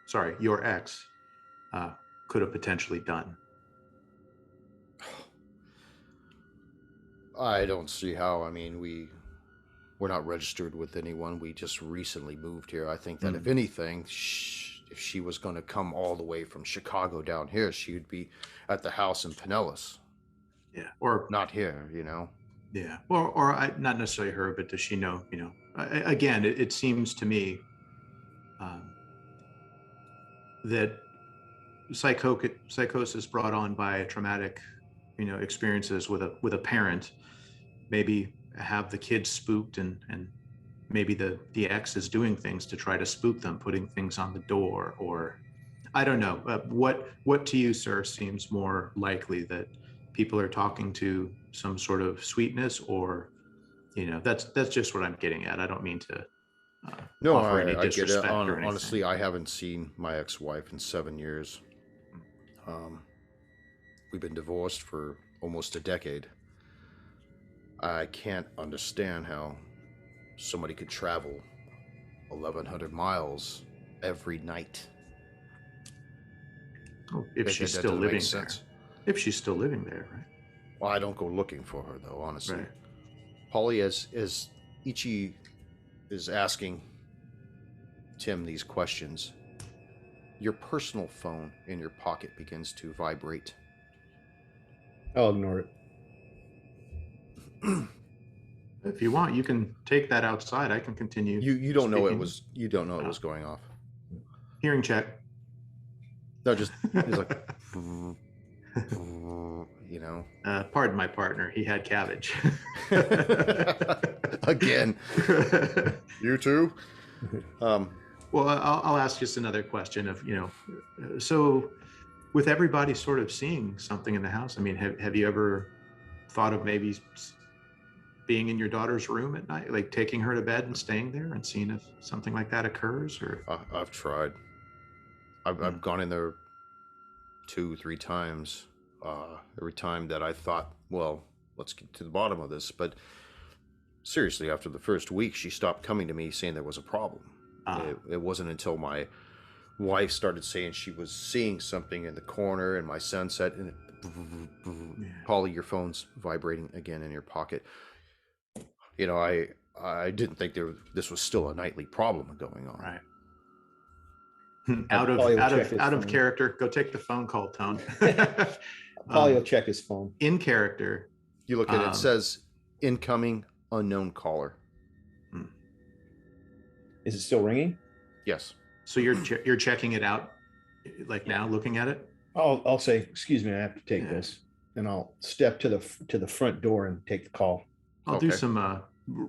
S2: sorry, your ex, could have potentially done?
S1: I don't see how. I mean, we're not registered with anyone. We just recently moved here. I think that if anything, if she was going to come all the way from Chicago down here, she would be at the house in Pinellas.
S2: Yeah, or
S1: not here, you know.
S2: Yeah, or not necessarily her, but does she know? You know, again, it seems to me that psychosis brought on by traumatic, experiences with a parent, maybe have the kids spooked, and maybe the ex is doing things to try to spook them, putting things on the door, or I don't know. What to you, sir, seems more likely, that people are talking to some sort of sweetness, or that's just what I'm getting at. I don't mean to
S1: No,
S2: offer any
S1: I get it.
S2: disrespect or anything.
S1: Honestly, I haven't seen my ex-wife in 7 years. We've been divorced for almost a decade. I can't understand how somebody could travel 1,100 miles every night.
S2: Oh, if she's still living there. If she's still living there, right?
S1: Well, I don't go looking for her, though, honestly.
S2: Right.
S1: Polly, as Ichi is asking Tim these questions, your personal phone in your pocket begins to vibrate.
S3: I'll ignore it.
S2: If you want, you can take that outside. I can continue.
S1: You don't know it
S2: speaking.
S1: was going off.
S2: Hearing check.
S1: No, just it's like
S2: Pardon my partner. He had cabbage.
S1: Again. You too.
S2: Well, I'll ask just another question of, so with everybody sort of seeing something in the house, I mean, have you ever thought of maybe being in your daughter's room at night, like taking her to bed and staying there and seeing if something like that occurs? Or
S1: I've tried. I've gone in there 2-3 times. Every time that I thought, well, let's get to the bottom of this. But seriously, after the first week, she stopped coming to me saying there was a problem. It wasn't until my wife started saying she was seeing something in the corner, and my son said, Polly, your phone's vibrating again in your pocket. You know, I didn't think this was still a nightly problem going on.
S2: Right. Out of character. Go take the phone call, Tone.
S3: Polly will check his phone.
S2: In character.
S1: You look at it, it says incoming unknown caller.
S3: Is it still ringing?
S1: Yes.
S2: So you're checking it out, like now, looking at it.
S3: I'll say, excuse me, I have to take this, and I'll step to the front door and take the call.
S2: I'll do some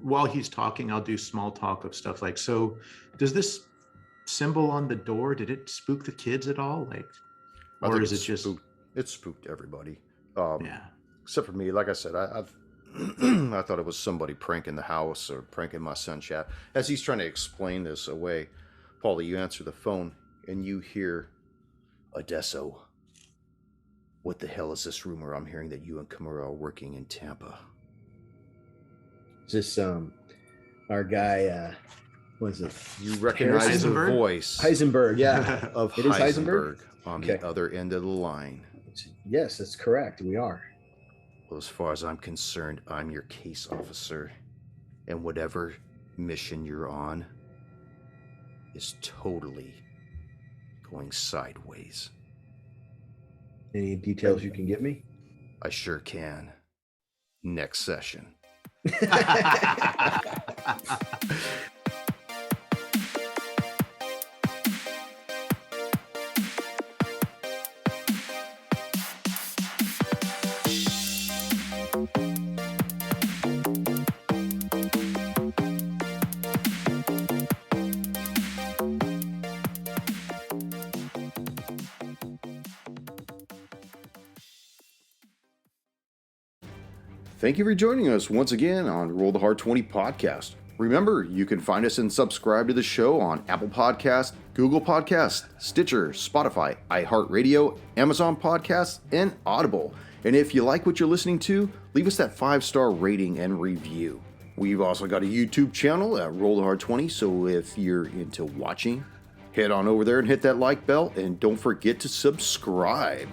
S2: while he's talking. I'll do small talk of stuff like, so does this symbol on the door, did it spook the kids at all? Like, or is it just
S1: it spooked everybody? Except for me. Like I said, I thought it was somebody pranking the house or pranking my son chat. As he's trying to explain this away, Paulie, you answer the phone and you hear, Odesso, what the hell is this rumor I'm hearing that you and Kimura are working in Tampa?
S3: Is this our guy, what is it?
S1: You recognize the voice.
S3: Heisenberg, yeah.
S1: Of
S3: it is
S1: Heisenberg on the other end of the line.
S3: Yes, that's correct. We are.
S1: Well, as far as I'm concerned, I'm your case officer. And whatever mission you're on is totally going sideways.
S3: Any details you can give me?
S1: I sure can. Next session. Thank you for joining us once again on Roll the Hard 20 podcast. Remember, you can find us and subscribe to the show on Apple Podcasts, Google Podcasts, Stitcher, Spotify, iHeart Radio, Amazon Podcasts, and Audible. And if you like what you're listening to, leave us that 5-star rating and review. We've also got a YouTube channel at Roll the Hard 20, so if you're into watching, head on over there and hit that like bell, and don't forget to subscribe.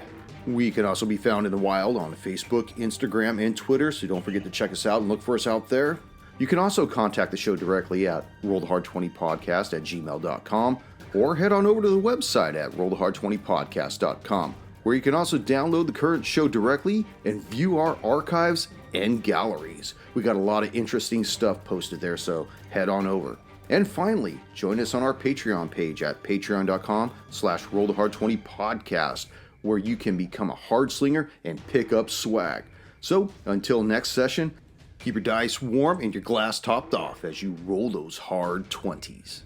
S1: We can also be found in the wild on Facebook, Instagram, and Twitter, so don't forget to check us out and look for us out there. You can also contact the show directly at rollthehard20podcast@gmail.com, or head on over to the website at rollthehard20podcast.com, where you can also download the current show directly and view our archives and galleries. We got a lot of interesting stuff posted there, so head on over. And finally, join us on our Patreon page at patreon.com/rollthehard20podcast, where you can become a hard slinger and pick up swag. So, until next session, keep your dice warm and your glass topped off as you roll those hard 20s.